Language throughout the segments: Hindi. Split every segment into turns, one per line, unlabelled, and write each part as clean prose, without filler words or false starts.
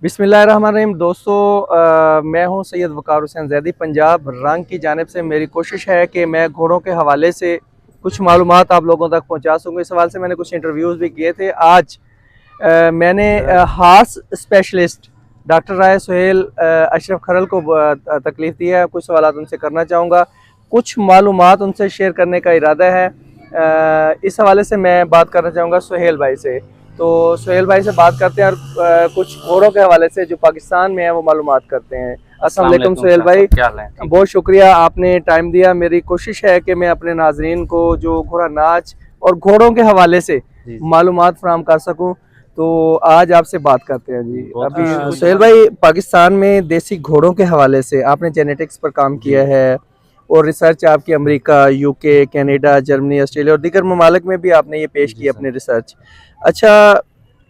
बिस्मिल्लाहिर्रहमानिर्रहीम। दोस्तों, मैं हूं सैयद वकार हुसैन जैदी। पंजाब रंग की जानिब से मेरी कोशिश है कि मैं घोड़ों के हवाले से कुछ मालूमात आप लोगों तक पहुंचा सकूं। इस हवाले से मैंने कुछ इंटरव्यूज़ भी किए थे। आज मैंने हार्स स्पेशलिस्ट डॉक्टर राय सुहेल अशरफ खरल को तकलीफ़ दी है। कुछ सवाल उनसे करना चाहूँगा, कुछ मालूमात उनसे शेयर करने का इरादा है। इस हवाले से मैं बात करना चाहूँगा सुहेल भाई से। तो सुहेल भाई से बात करते हैं और कुछ घोड़ों के हवाले से जो पाकिस्तान में है वो मालूमात करते हैं। अस्सलाम वालेकुम सुहेल भाई, बहुत शुक्रिया आपने टाइम दिया। मेरी कोशिश है कि मैं अपने नाजरीन को जो घोड़ा नाच और घोड़ों के हवाले से मालूमात फराहम कर सकूं, तो आज आपसे बात करते हैं जी। अभी सुहेल भाई, पाकिस्तान में देसी घोड़ों के हवाले से आपने जेनेटिक्स पर काम किया है और रिसर्च आपकी America, UK, Canada, Germany, Australia और दीगर ममालिक में भी आपने ये पेश की अपनी रिसर्च। अच्छा,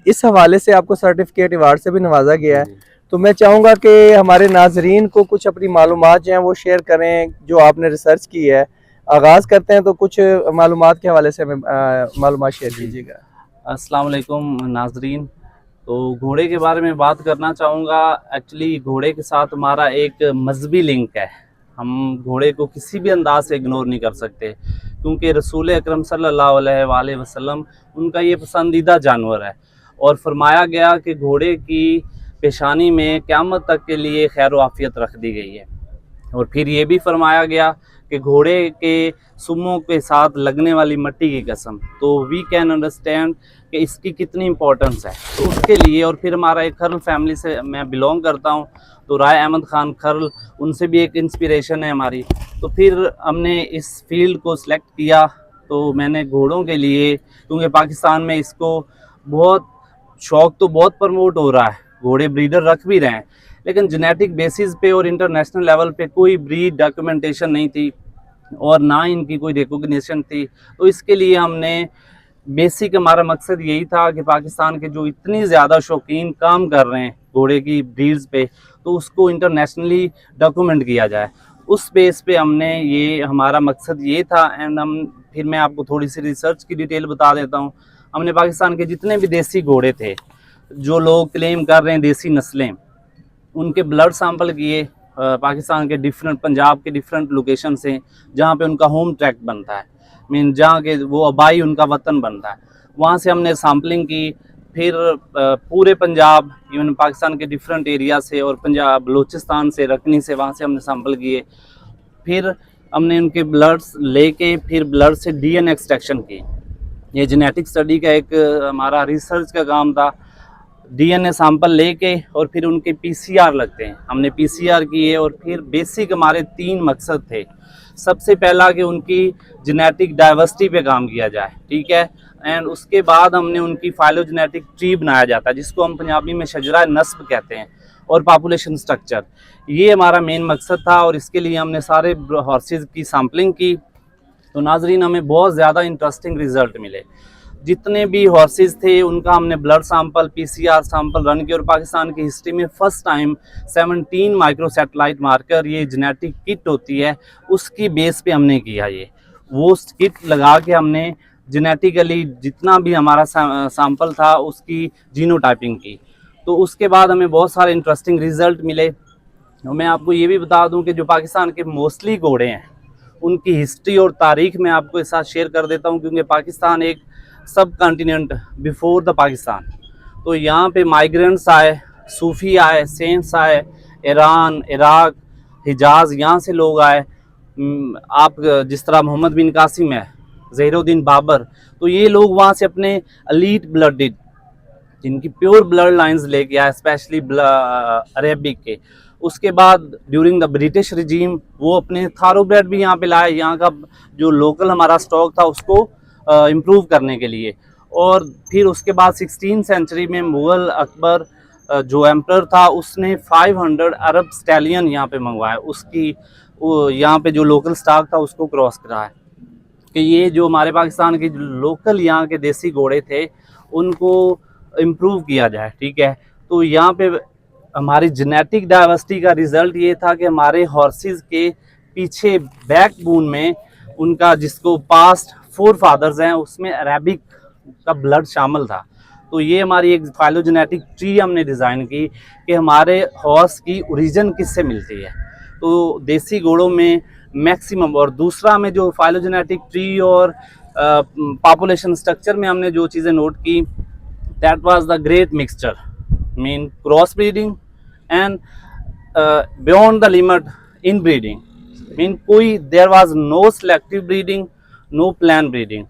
इस हवाले से आपको सर्टिफिकेट अवार्ड से भी नवाजा गया है। तो मैं चाहूँगा कि हमारे नाजरीन को कुछ अपनी मालूमात जो हैं वो शेयर करें जो आपने रिसर्च की है। आगाज़ करते हैं, तो कुछ मालूमात के हवाले से हमें मालूमात शेयर कीजिएगा।
अस्सलाम वालेकुम नाजरीन। तो घोड़े के बारे में बात करना चाहूँगा। एक्चुअली घोड़े के साथ हमारा एक मजहबी लिंक है। हम घोड़े को किसी भी अंदाज से इग्नोर नहीं कर सकते, क्योंकि रसूल अकरम सल्लल्लाहु अलैहि वसल्लम उनका ये पसंदीदा जानवर है। और फरमाया गया कि घोड़े की पेशानी में क़यामत तक के लिए खैर व आफ़ियत रख दी गई है। और फिर ये भी फरमाया गया कि घोड़े के सुमों के साथ लगने वाली मट्टी की कसम। तो वी कैन अंडरस्टैंड कि इसकी कितनी इम्पोर्टेंस है। तो उसके लिए, और फिर हमारा एक खरल फैमिली से मैं बिलोंग करता हूँ, तो राय अहमद ख़ान खरल, उनसे भी एक इंस्पिरेशन है हमारी। तो फिर हमने इस फील्ड को सिलेक्ट किया। तो मैंने घोड़ों के लिए, क्योंकि पाकिस्तान में इसको बहुत शौक़ तो बहुत प्रमोट हो रहा है, घोड़े ब्रीडर रख भी रहे हैं, लेकिन जेनेटिक बेसिस पे और इंटरनेशनल लेवल पे कोई ब्रीड डॉक्यूमेंटेशन नहीं थी और ना इनकी कोई रिकॉग्निशन थी। तो इसके लिए हमने बेसिक, हमारा मकसद यही था कि पाकिस्तान के जो इतनी ज़्यादा शौकीन काम कर रहे हैं घोड़े की ब्रीड्स पे, तो उसको इंटरनेशनली डॉक्यूमेंट किया जाए। उस बेस पे हमने, ये हमारा मकसद ये था। एंड फिर मैं आपको थोड़ी सी रिसर्च की डिटेल बता देता हूँ। हमने पाकिस्तान के जितने भी देसी घोड़े थे जो लोग क्लेम कर रहे हैं देसी नस्लें, उनके ब्लड सैंपल किए पाकिस्तान के डिफरेंट, पंजाब के डिफरेंट लोकेशन से जहाँ पे उनका होम ट्रैक बनता है, मीन जहाँ के वो आबाई उनका वतन बनता है, वहाँ से हमने सैम्पलिंग की। फिर पूरे पंजाब, इवन पाकिस्तान के डिफरेंट एरिया से और पंजाब बलूचिस्तान से, रकनी से, वहाँ से हमने सैंपल किए। फिर हमने उनके ब्लड्स लेके फिर ब्लड से DNA एक्सट्रैक्शन की। ये जेनेटिक स्टडी का एक हमारा रिसर्च का काम था। DNA सैंपल लेके और फिर उनके PCR लगते हैं, हमने PCR किए। और फिर बेसिक हमारे 3 मकसद थे। सबसे पहला कि उनकी जेनेटिक डाइवर्सिटी पे काम किया जाए, ठीक है। एंड उसके बाद हमने उनकी फाइलोजेनेटिक ट्री बनाया जाता है, जिसको हम पंजाबी में शजरा नस्ब कहते हैं, और पॉपुलेशन स्ट्रक्चर। ये हमारा मेन मकसद था और इसके लिए हमने सारे हॉर्सेस की सैम्पलिंग की। तो नाजरीन, हमें बहुत ज़्यादा इंटरेस्टिंग रिजल्ट मिले। जितने भी हॉर्सेस थे उनका हमने blood sample, PCR sample run किए। और पाकिस्तान की हिस्ट्री में first time 17 micro satellite marker, ये जेनेटिक किट होती है, उसकी बेस पे हमने किया। ये वो किट लगा के हमने जेनेटिकली जितना भी हमारा सैंपल था उसकी जीनोटाइपिंग की। तो उसके बाद हमें बहुत सारे इंटरेस्टिंग रिजल्ट मिले। और मैं आपको ये भी बता दूं कि जो पाकिस्तान के मोस्टली घोड़े हैं, उनकी हिस्ट्री और तारीख मैं आपको इस साथ शेयर कर देता हूं, क्योंकि पाकिस्तान एक सब कॉन्टिनेंट बिफोर द पाकिस्तान। तो यहाँ पे माइग्रेंट्स आए, सूफ़ी आए, सेंट्स आए, ईरान, इराक, हिजाज, यहाँ से लोग आए। आप जिस तरह मोहम्मद बिन कासिम है, ज़हीरुद्दीन बाबर, तो ये लोग वहाँ से अपने एलीट ब्लडेड, जिनकी प्योर ब्लड लाइन्स लेके आए, स्पेशली अरेबिक के। उसके बाद ड्यूरिंग द ब्रिटिश रिजीम वो अपने थारोब्रेड भी यहाँ पे लाए, यहाँ का जो लोकल हमारा स्टॉक था उसको इम्प्रूव करने के लिए। और फिर उसके बाद 16 सेंचुरी में मुग़ल अकबर जो एम्पर था, उसने 500 अरब स्टैलियन यहाँ पे मंगवाए, उसकी यहाँ पे जो लोकल स्टॉक था उसको क्रॉस कराया कि ये जो हमारे पाकिस्तान के लोकल यहाँ के देसी घोड़े थे उनको इम्प्रूव किया जाए, ठीक है। तो यहाँ पे हमारी जेनेटिक डाइवर्सिटी का रिज़ल्ट ये था कि हमारे हॉर्सेस के पीछे बैकबोन में उनका, जिसको पास्ट 4 फादर्स हैं, उसमें अरेबिक का ब्लड शामिल था। तो ये हमारी एक फाइलोजेनेटिक ट्री हमने डिज़ाइन की कि हमारे हॉर्स की ओरिजिन किससे मिलती है। तो देसी घोड़ों में मैक्सिमम, और दूसरा में जो फाइलोजेनेटिक ट्री और पॉपुलेशन स्ट्रक्चर में हमने जो चीज़ें नोट की, that was the great mixture, mean cross breeding and beyond the limit in breeding, mean कोई there was no selective breeding, no plan breeding.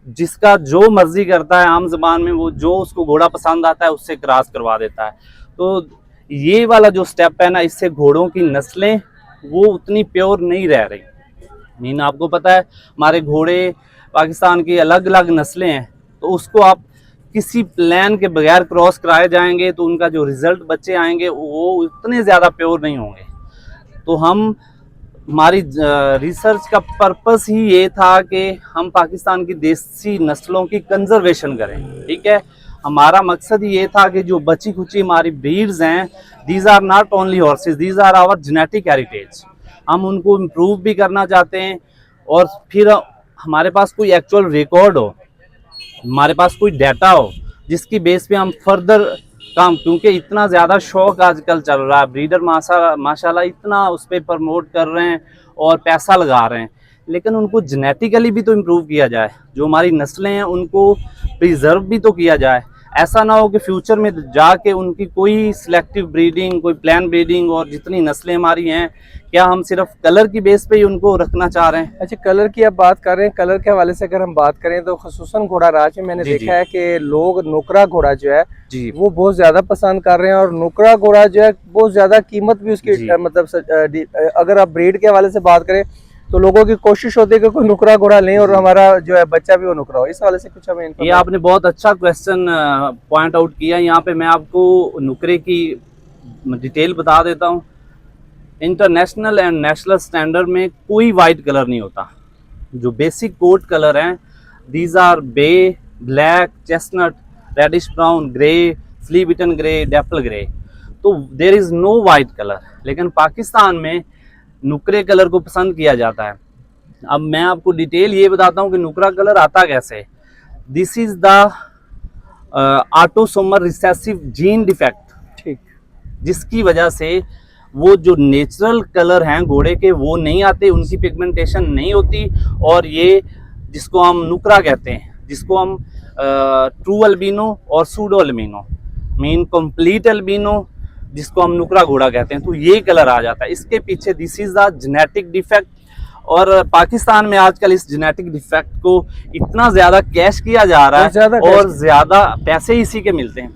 जिसका जो मर्जी करता है, आम जबान में वो जो उसको घोड़ा पसंद आता है उससे क्रॉस करवा देता है। तो ये वाला जो स्टेप है ना, इससे घोड़ों की नस्लें वो उतनी प्योर नहीं रह रही। मीन आपको पता है हमारे घोड़े पाकिस्तान की अलग अलग नस्लें हैं, तो उसको आप किसी प्लान के बगैर क्रॉस कराए जाएंगे तो उनका जो रिजल्ट बच्चे आएंगे वो उतने ज़्यादा प्योर नहीं होंगे। तो हमारी रिसर्च का पर्पस ही ये था कि हम पाकिस्तान की देसी नस्लों की कंजर्वेशन करें, ठीक है। हमारा मकसद ये था कि जो बची खुची हमारी ब्रीड्स हैं, these are not only horses, these are our genetic heritage. हम उनको इम्प्रूव भी करना चाहते हैं, और फिर हमारे पास कोई एक्चुअल रिकॉर्ड हो, हमारे पास कोई डाटा हो जिसकी बेस पे हम फर्दर काम, क्योंकि इतना ज़्यादा शौक आजकल चल रहा है, ब्रीडर माशाल्लाह इतना उस पर प्रमोट कर रहे हैं और पैसा लगा रहे हैं, लेकिन उनको जेनेटिकली भी तो इम्प्रूव किया जाए, जो हमारी नस्लें हैं उनको प्रिजर्व भी तो किया जाए। ऐसा ना हो कि फ्यूचर में जाके उनकी कोई सिलेक्टिव ब्रीडिंग, कोई प्लान ब्रीडिंग, और जितनी नस्लें हमारी हैं, क्या हम सिर्फ कलर की बेस पे ही उनको रखना चाह रहे हैं?
अच्छा, कलर की आप बात कर रहे हैं, कलर के हवाले से अगर हम बात करें तो खसूसन घोड़ा राज में मैंने देखा है कि लोग नुकरा घोड़ा जो है
जी,
वो बहुत ज्यादा पसंद कर रहे हैं, और नुकरा घोड़ा जो है बहुत ज्यादा कीमत भी उसकी मतलब अगर आप ब्रीड के हवाले से बात करें तो लोगों की कोशिश होती है कि कोई नुकरा घोड़ा लें और हमारा जो है बच्चा भी वो नुकरा हो। इस हवाले से कुछ हमें
ये आपने बहुत अच्छा क्वेश्चन पॉइंट आउट किया। यहाँ पे मैं आपको नुकरे की डिटेल बता देता हूँ। इंटरनेशनल एंड नेशनल स्टैंडर्ड में कोई वाइट कलर नहीं होता। जो बेसिक कोट कलर हैं, these are bay, black, chestnut, reddish brown, grey, flea bitten grey, dapple grey. तो there is no white colour, लेकिन पाकिस्तान में नुकरे कलर को पसंद किया जाता है। अब मैं आपको डिटेल ये बताता हूँ कि नुकरा कलर आता कैसे। This is the autosomal recessive gene defect,
ठीक,
जिसकी वजह से वो जो नेचुरल कलर हैं घोड़े के वो नहीं आते, उनकी पिगमेंटेशन नहीं होती, और ये जिसको हम नुकरा कहते हैं, जिसको हम ट्रू अल्बिनो और pseudo albino, mean complete albino, जिसको हम नुकरा घोड़ा कहते हैं, तो ये कलर आ जाता है। इसके पीछे this is the genetic defect, और पाकिस्तान में आजकल इस जेनेटिक डिफेक्ट को इतना ज़्यादा कैश किया जा रहा है और ज़्यादा पैसे इसी के मिलते हैं।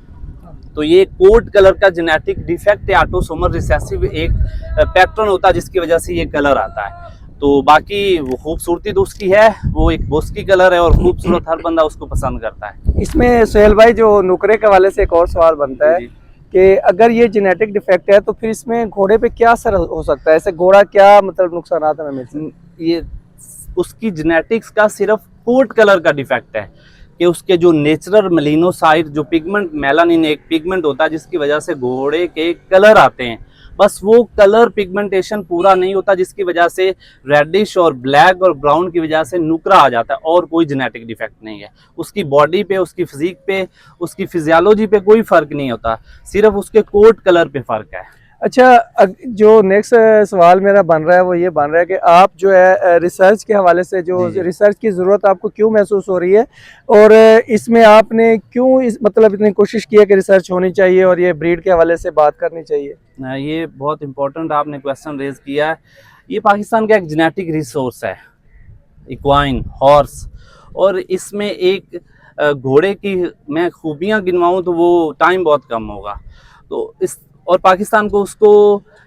तो ये कोट कलर का जेनेटिक डिफेक्ट या ऑटोसोमल रिसेसिव एक पैटर्न होता है जिसकी वजह से ये कलर आता है। तो बाकी वो खूबसूरती तो उसकी है, वो एक बोस्की कलर है और खूबसूरत हर बंदा उसको पसंद करता है।
इसमें सोहेल भाई जो नुकरे के हवाले से एक और सवाल बनता है कि अगर ये जेनेटिक डिफेक्ट है तो फिर इसमें घोड़े पे क्या असर हो सकता है? ऐसे घोड़ा क्या मतलब नुकसान हमें?
ये उसकी जेनेटिक्स का सिर्फ कोट कलर का डिफेक्ट है कि उसके जो नेचुरल मेलिनोसाइट, जो पिगमेंट, मेलानिन एक पिगमेंट होता है जिसकी वजह से घोड़े के कलर आते हैं, बस वो कलर पिगमेंटेशन पूरा नहीं होता, जिसकी वजह से रेडिश और ब्लैक और ब्राउन की वजह से नुकरा आ जाता है, और कोई जेनेटिक डिफेक्ट नहीं है। उसकी बॉडी पे, उसकी फिजिक पे, उसकी फिजियोलॉजी पे कोई फ़र्क नहीं होता, सिर्फ उसके कोट कलर पे फ़र्क है।
अच्छा, जो नेक्स्ट सवाल मेरा बन रहा है वो ये बन रहा है कि आप जो है रिसर्च के हवाले से जो रिसर्च की ज़रूरत आपको क्यों महसूस हो रही है, और इसमें आपने क्यों मतलब इतनी कोशिश की है कि रिसर्च होनी चाहिए और ये ब्रीड के हवाले से बात करनी चाहिए?
ये बहुत इंपॉर्टेंट आपने क्वेश्चन रेज किया है। ये पाकिस्तान का एक जेनेटिक रिसोर्स है, इक्वाइन हॉर्स, और इसमें एक घोड़े की मैं खूबियाँ गिनवाऊँ तो वो टाइम बहुत कम होगा। तो इस और पाकिस्तान को उसको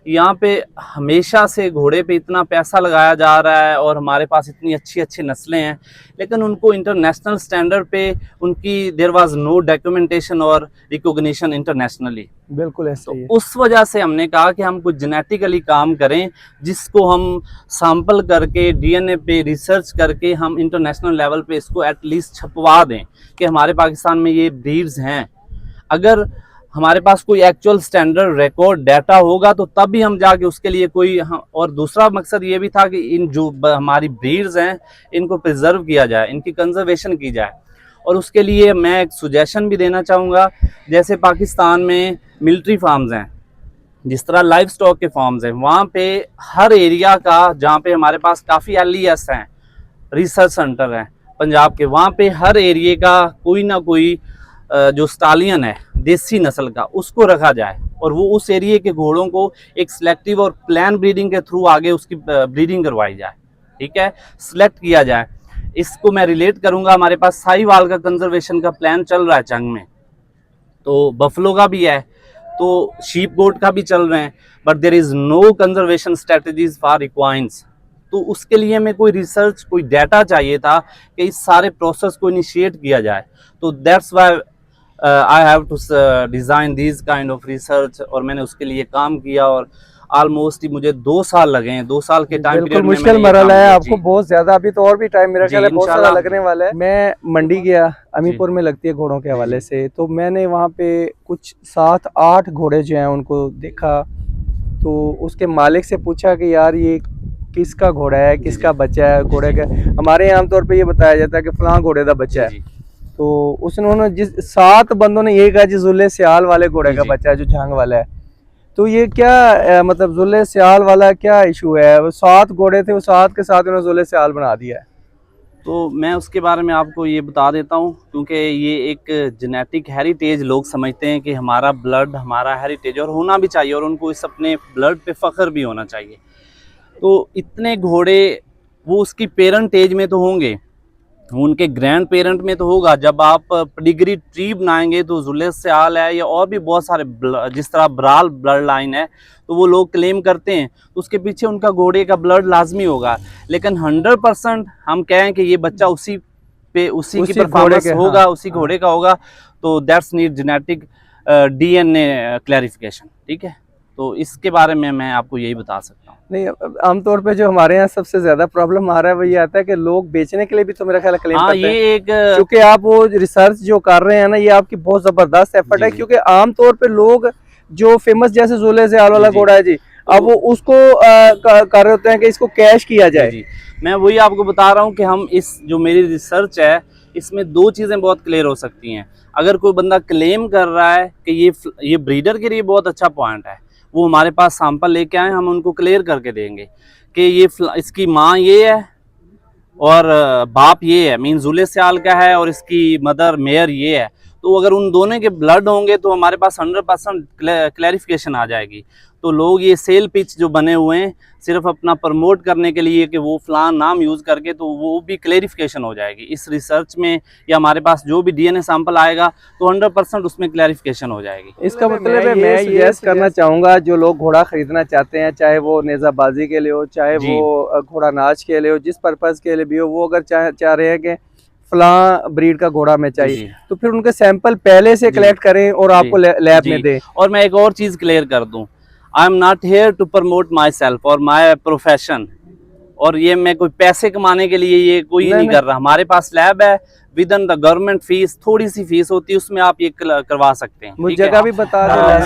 यहाँ पे हमेशा से घोड़े पे इतना पैसा लगाया जा रहा है और हमारे पास इतनी अच्छी अच्छी नस्लें हैं, लेकिन उनको इंटरनेशनल स्टैंडर्ड पे उनकी देयर वाज नो डॉक्यूमेंटेशन और रिकॉग्निशन इंटरनेशनली।
बिल्कुल ऐसा ही है।
उस वजह से हमने कहा कि हम कुछ जेनेटिकली काम करें जिसको हम सैंपल करके डीएनए पे रिसर्च करके हम इंटरनेशनल लेवल पे इसको एटलीस्ट छपवा दें कि हमारे पाकिस्तान में ये ब्रीड्स हैं। अगर हमारे पास कोई एक्चुअल स्टैंडर्ड रिकॉर्ड डाटा होगा तो तब भी हम जाके उसके लिए कोई और दूसरा मकसद ये भी था कि इन जो हमारी ब्रीड्स हैं इनको प्रिजर्व किया जाए, इनकी कंजर्वेशन की जाए। और उसके लिए मैं एक सुजेशन भी देना चाहूँगा, जैसे पाकिस्तान में मिलिट्री फार्म्स हैं, जिस तरह लाइव स्टॉक के फार्म्स हैं, वहाँ पे हर एरिया का, जहाँ पे हमारे पास काफ़ी LES हैं, रिसर्च सेंटर हैं पंजाब के, वहाँ पे हर एरिया का कोई ना कोई जो स्टालियन है देसी नस्ल का, उसको रखा जाए और वो उस एरिया के घोड़ों को एक सिलेक्टिव और प्लान ब्रीडिंग के थ्रू आगे उसकी ब्रीडिंग करवाई जाए, ठीक है, सिलेक्ट किया जाए। इसको मैं रिलेट करूंगा, हमारे पास साहिवाल का कंजर्वेशन का प्लान चल रहा है चंग में, तो बफलो का भी है, तो शीप गोट का भी चल रहे हैं, but there is no conservation strategies for equines. तो उसके लिए हमें कोई रिसर्च, कोई डाटा चाहिए था कि इस सारे प्रोसेस को इनिशिएट किया जाए। तो that's why I have to design this kind of research, और मैंने उसके लिए काम किया और ऑलमोस्ट मुझे 2 साल लगे हैं। 2 साल के टाइम
बिल्कुल
पीरियड में
मुश्किल
मैंने ये
मरहला
काम
है
किया।
आपको
जी।
बहुत ज्यादा, अभी तो और भी टाइम मेरा
जी,
ख्याल है बहुत सारा
इंशाल्लाह।
लगने वाला है। मैं मंडी गया, अमीपुर में लगती है घोड़ों के हवाले से, तो मैंने वहाँ पे कुछ 7-8 घोड़े जो हैं उनको देखा, तो उसके मालिक से पूछा कि यार ये किसका घोड़ा है, किसका बच्चा है घोड़े का। हमारे यहाँ आमतौर पे ये बताया जाता है कि फलां घोड़े का बच्चा है,
जी,
तो उसने जिस 7 बंदों ने यही कहा जी जुल्ले सियाल वाले घोड़े का
जी।
बच्चा है जो झांग वाला है। तो ये क्या मतलब जुल्ले सियाल वाला क्या इशू है? वो 7 घोड़े थे, वो 7 के साथ उन्होंने जुल्ले सियाल बना दिया है।
तो मैं उसके बारे में आपको ये बता देता हूँ, क्योंकि ये एक जेनेटिक हेरिटेज लोग समझते हैं कि हमारा ब्लड हमारा हेरिटेज, और होना भी चाहिए, और उनको इस अपने ब्लड पे फ़ख्र भी होना चाहिए। तो इतने घोड़े वो उसकी पेरेंट एज में तो होंगे, उनके ग्रैंड पेरेंट में तो होगा। जब आप पेडिग्री ट्री बनाएंगे तो जुल्ले सियाल है या और भी बहुत सारे जिस तरह बराल ब्लड लाइन है, तो वो लोग क्लेम करते हैं, तो उसके पीछे उनका घोड़े का ब्लड लाजमी होगा। लेकिन 100% हम कहें कि ये बच्चा उसी की परफॉर्मेंस होगा,
हाँ,
उसी घोड़े का होगा, तो that's need genetic DNA clarification, ठीक है। तो इसके बारे में मैं आपको यही बता सकता हूँ।
नहीं आमतौर पे जो हमारे यहाँ सबसे ज्यादा प्रॉब्लम आ रहा है वो ये आता है कि लोग बेचने के लिए भी तो मेरा ख्याल क्लेम
हाँ,
करते हैं।
ये एक
क्योंकि आप वो रिसर्च जो कर रहे हैं ना, ये आपकी बहुत जबरदस्त एफर्ट है,
जी।
क्योंकि आमतौर पे लोग जो फेमस जैसे जुल्ले सियाल वाला
जी।
घोड़ा है जी, अब वो उसको कर रहे होते हैं कि इसको कैश किया जाए।
जी, मैं वही आपको बता रहा हूँ कि हम इस जो मेरी रिसर्च है, इसमें 2 चीज़ें बहुत क्लियर हो सकती हैं। अगर कोई बंदा क्लेम कर रहा है कि ये ब्रीडर के लिए बहुत अच्छा पॉइंट है, वो हमारे पास सैंपल लेके आए, हम उनको क्लियर करके देंगे कि इसकी माँ ये है और बाप ये है, मीन जुल्ले सियाल का है, और इसकी मदर मेयर ये है। तो अगर उन दोनों के ब्लड होंगे तो हमारे पास 100% क्लैरिफिकेशन आ जाएगी। तो लोग ये सेल पिच जो बने हुए हैं सिर्फ अपना प्रमोट करने के लिए कि वो फलान नाम यूज़ करके, तो वो भी क्लैरिफिकेशन हो जाएगी इस रिसर्च में, या हमारे पास जो भी DNA सैंपल आएगा तो 100% उसमें क्लैरिफिकेशन हो जाएगी।
इसका मतलब है मैं ये करना चाहूँगा, जो लोग घोड़ा खरीदना चाहते हैं, चाहे वो नेज़ाबाजी के लिए हो, चाहे
जी।
वो घोड़ा नाच के लिए हो, जिस पर्पज़ के लिए भी हो, वो अगर चाह रहे हैं कि फलां ब्रीड का घोड़ा हमें चाहिए,
जी।
तो फिर उनके सैंपल पहले से
जी।
कलेक्ट करें और आपको लैब में
जी।
दें।
और मैं एक और चीज़ क्लियर कर दूं, I am not here to promote my myself my profession, और ये मैं कोई पैसे कमाने के लिए ये कोई नहीं कर रहा। हमारे पास लैब है, with in the government fees, थोड़ी सी फीस होती है, उसमें आप ये करवा सकते हैं।
मुझे
ठीक है?
जगह भी बता दें।